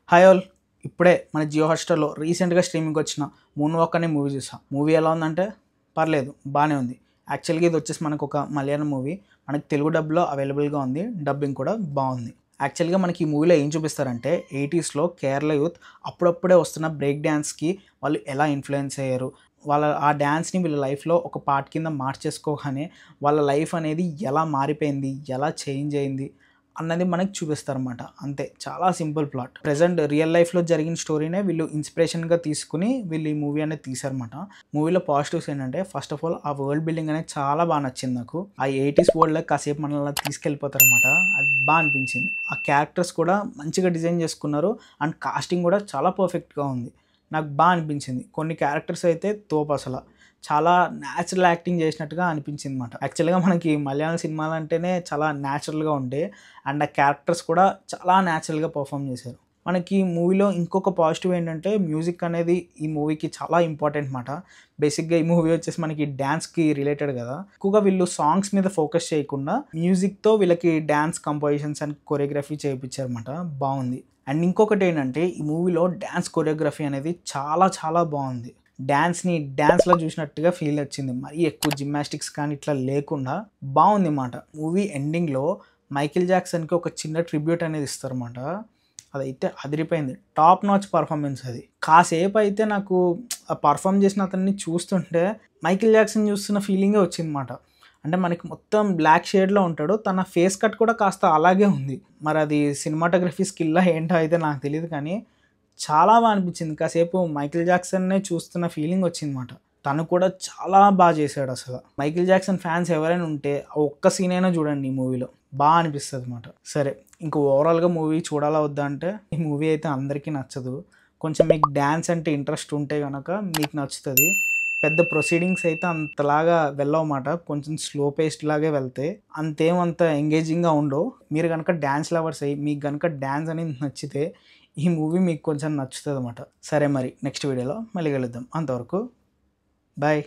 Hi all. ఇప్పుడే మన జియో హాట్‌స్టార్‌లో రీసెంట్‌గా స్ట్రీమింగ్‌కి వచ్చిన 'మూన్ వాక్' అనే మూవీ చూసా. మూవీ ఎలా ఉందంటే పర్లేదు బానే ఉంది. యాక్చువల్‌గా ఇది వచ్చేసి మనకు ఒక మలయాళం మూవీ. మనకి తెలుగు డబ్‌లో అవైలబుల్‌గా ఉంది. డబ్బింగ్ కూడా బాగుంది. యాక్చువల్‌గా మనకి ఈ మూవీలో ఏం చూపిస్తారంటే 80స్‌లో కేరళ యూత్ అప్పుడప్పుడే వస్తున్న బ్రేక్ డాన్స్‌కి వాళ్ళు ఎలా ఇన్‌ఫ్లుయెన్స్ అయ్యారు. వాళ్ళ ఆ డాన్స్‌ని వీళ్ళ లైఫ్‌లో ఒక పార్ట్ కింద మార్చేసుకోగానే వాళ్ళ లైఫ్ అనేది ఎలా మారిపోయింది, ఎలా చేంజ్ అయింది అన్నది మనకి చూపిస్తారనమాట. అంతే, చాలా సింపుల్ ప్లాట్. ప్రెజెంట్ రియల్ లైఫ్‌లో జరిగిన స్టోరీనే వీళ్ళు ఇన్స్పిరేషన్‌గా తీసుకొని వీళ్ళు ఈ మూవీ అనేది తీశారనమాట. మూవీలో పాజిటివ్స్ ఏంటంటే ఫస్ట్ ఆఫ్ ఆల్ ఆ వరల్డ్ బిల్డింగ్ అనేది చాలా బాగా నచ్చింది నాకు. ఆ 80s వరల్డ్‌లోకి కాసేపు మనల్ని అలా తీసుకెళ్ళిపోతారనమాట. అది బాగా అనిపించింది. ఆ క్యారెక్టర్స్ కూడా మంచిగా డిజైన్ చేసుకున్నారు. అండ్ కాస్టింగ్ కూడా చాలా పర్ఫెక్ట్‌గా ఉంది. నాకు బాగా అనిపించింది. కొన్ని క్యారెక్టర్స్ అయితే తోపసల. చాలా న్యాచురల్ యాక్టింగ్ చేసినట్టుగా అనిపించిందన్నమాట. యాక్చువల్‌గా మనకి మలయాళం సినిమాలంటేనే చాలా న్యాచురల్‌గా ఉంటాయి. అండ్ ఆ క్యారెక్టర్స్ కూడా చాలా న్యాచురల్‌గా పర్ఫార్మ్ చేశారు. మనకి మూవీలో ఇంకొక పాజిటివ్ ఏంటంటే మ్యూజిక్ అనేది ఈ మూవీకి చాలా ఇంపార్టెంట్ మాట. బేసిక్‌గా ఈ మూవీ వచ్చేసి మనకి డాన్స్‌కి రిలేటెడ్ కదా! ఎక్కువగా వీళ్ళు సాంగ్స్ మీద ఫోకస్ చేయకుండా మ్యూజిక్‌తో వీళ్ళకి డాన్స్ కంపోజిషన్స్ అండ్ కొరియోగ్రఫీ చేపించారన్నమాట. బావుంది. అండ్ ఇంకొకటి ఏంటంటే ఈ మూవీలో డాన్స్ కొరియోగ్రఫీ అనేది చాలా చాలా బావుంది. డాన్స్‌ని డాన్స్‌లా చూసినట్టుగా ఫీల్ వచ్చింది. మరీ ఎక్కువ జిమ్నాస్టిక్స్ కానీ ఇట్లా లేకుండా బావుంది మాట. మూవీ ఎండింగ్‌లో మైకేల్ జాక్సన్‌కి ఒక చిన్న ట్రిబ్యూట్ అనేది ఇస్తారన్నమాట. అదైతే అదిరిపోయింది. టాప్ నాచ్ పర్ఫార్మెన్స్ అది. కాసేపు అయితే నాకు ఆ పర్ఫార్మ్ చేసిన అతన్ని చూస్తుంటే మైకేల్ జాక్సన్ చూస్తున్న ఫీలింగే వచ్చిందన్నమాట. అంటే మనకి మొత్తం బ్లాక్ షేడ్‌లో ఉంటాడు. తన ఫేస్ కట్ కూడా కాస్త అలాగే ఉంది. మరి అది సినిమాటోగ్రఫీ స్కిల్లా ఏంటో అయితే నాకు తెలీదు కానీ చాలా అనిపించింది. కాసేపు మైకేల్ జాక్సన్‌నే చూస్తున్న ఫీలింగ్ వచ్చిందన్నమాట. తను కూడా చాలా చేశాడసల. మైకేల్ జాక్సన్ ఫ్యాన్స్ ఎవరైనా ఉంటే ఆ ఒక్క సీన్ అయినా చూడండి ఈ మూవీలో. అనిపిస్తదన్నమాట. సరే, ఇంక ఓవరాల్‌గా మూవీ చూడాలా వద్దా అంటే ఈ మూవీ అయితే అందరికీ నచ్చదు. కొంచెం మీకు డాన్స్ అంటే ఇంట్రెస్ట్ ఉంటే గనక మీకు నచ్చుతది. పెద్ద ప్రొసీడింగ్స్ అయితే అంతలాగా వెళ్ళవమాట. కొంచెం స్లో పేస్డ్ లాగే వెళ్తాయి. అంత ఎంగేజింగ్‌గా ఉండవు. మీరు గనక డాన్స్ లవర్స్ అయ్యి మీకు గనక డాన్స్ అనేది నచ్చితే ఈ మూవీ మీకు కొంచెం నచ్చుతదన్నమాట. సరే మరి నెక్స్ట్ వీడియోలో మళ్ళీ కలుద్దాం. అంతవరకు బాయ్.